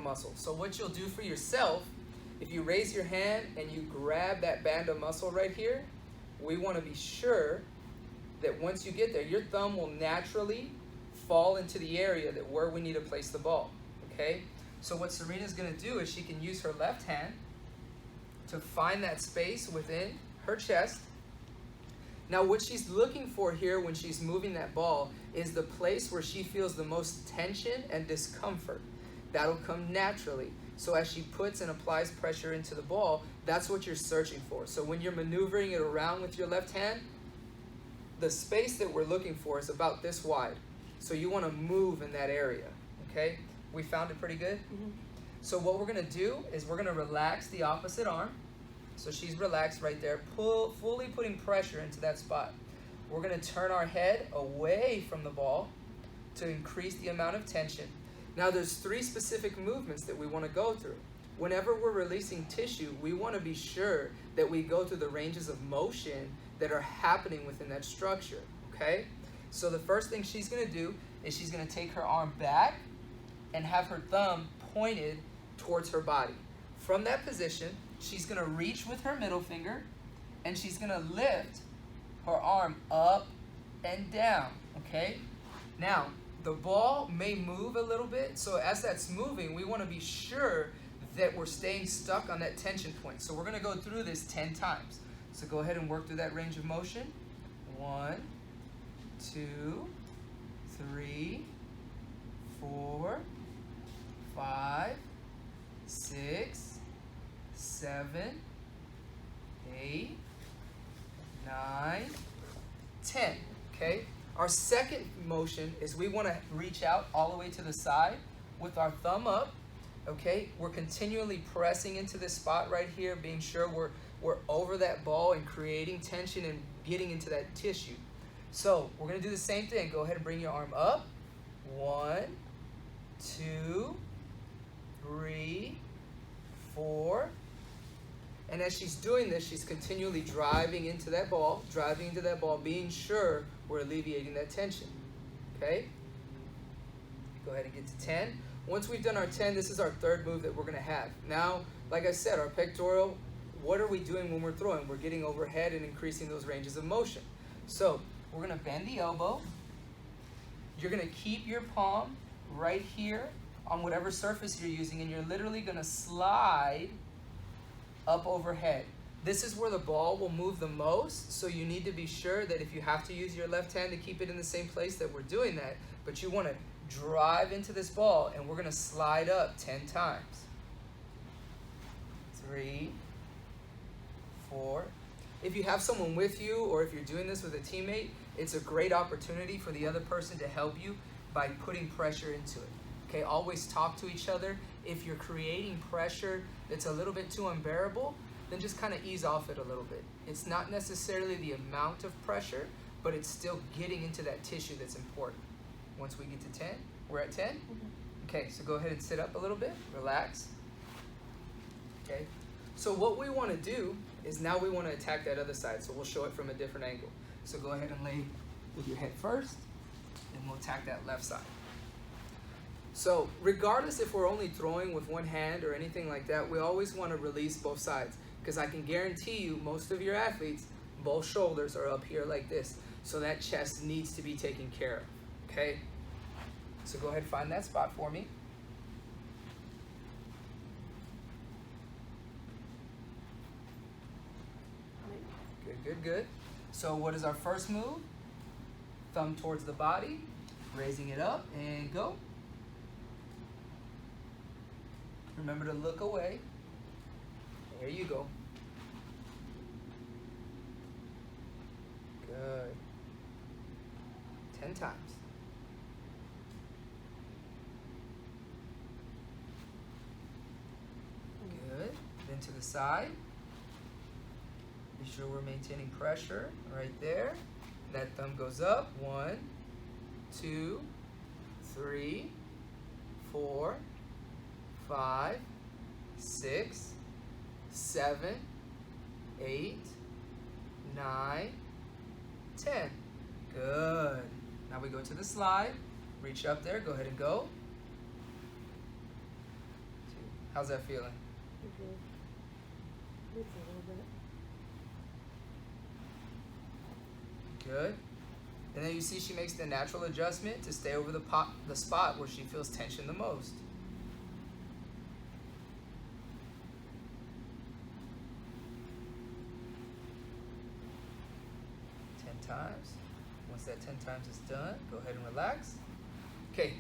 muscle. So what you'll do for yourself, if you raise your hand and you grab that band of muscle right here, we want to be sure that once you get there, your thumb will naturally fall into the area that where we need to place the ball, okay? So what Serena's going to do is she can use her left hand to find that space within her chest. Now what she's looking for here when she's moving that ball is the place where she feels the most tension and discomfort. That'll come naturally. So as she puts and applies pressure into the ball, that's what you're searching for. So when you're maneuvering it around with your left hand, the space that we're looking for is about this wide. So you want to move in that area, okay? We found it pretty good? Mm-hmm. So what we're going to do is we're going to relax the opposite arm. So she's relaxed right there, fully putting pressure into that spot. We're going to turn our head away from the ball to increase the amount of tension. Now there's 3 specific movements that we want to go through. Whenever we're releasing tissue, we want to be sure that we go through the ranges of motion that are happening within that structure, okay? So the first thing she's going to do is she's going to take her arm back and have her thumb pointed towards her body. From that position, she's going to reach with her middle finger and she's going to lift her arm up and down, okay? Now, the ball may move a little bit, so as that's moving, we want to be sure that we're staying stuck on that tension point. So we're going to go through this 10 times. So go ahead and work through that range of motion. 1, 2, 3, 4, 5, 6, 7, 8, 9, 10, okay? Our second motion is we want to reach out all the way to the side with our thumb up, okay? We're continually pressing into this spot right here, being sure we're over that ball and creating tension and getting into that tissue. So we're going to do the same thing. Go ahead and bring your arm up. 1, 2, 3, 4. And as she's doing this, she's continually driving into that ball, being sure we're alleviating that tension. Okay? Go ahead and get to 10. Once we've done our 10, this is our third move that we're going to have. Now, like I said, our pectoral, what are we doing when we're throwing? We're getting overhead and increasing those ranges of motion. So we're going to bend the elbow. You're going to keep your palm right here on whatever surface you're using, and you're literally going to slide up overhead. This is where the ball will move the most, so you need to be sure that if you have to use your left hand to keep it in the same place, that we're doing that, but you want to drive into this ball, and we're going to slide up 10 times. 3, 4. If you have someone with you, or if you're doing this with a teammate, it's a great opportunity for the other person to help you by putting pressure into it. Okay, always talk to each other. If you're creating pressure that's a little bit too unbearable, then just kind of ease off it a little bit. It's not necessarily the amount of pressure, but it's still getting into that tissue that's important. Once we get to 10, we're at 10? Okay, so go ahead and sit up a little bit, relax. Okay, so what we want to do is now we want to attack that other side, so we'll show it from a different angle. So go ahead and lay with your head first, and we'll attack that left side. So regardless if we're only throwing with one hand or anything like that, we always want to release both sides, because I can guarantee you most of your athletes, both shoulders are up here like this, so that chest needs to be taken care of, okay? So go ahead and find that spot for me. Good, good. So what is our first move? Thumb towards the body, raising it up, and go. Remember to look away. There you go. Good. 10 times. Good. Then to the side. Be sure we're maintaining pressure right there. That thumb goes up. 1, 2, 3, 4, 5, 6, 7, 8, 9, 10. Good. Now we go to the slide. Reach up there. Go ahead and go. How's that feeling? Okay. It's a little bit. Good. And then you see she makes the natural adjustment to stay over the spot where she feels tension the most. 10 times. Once that 10 times is done, go ahead and relax. Okay,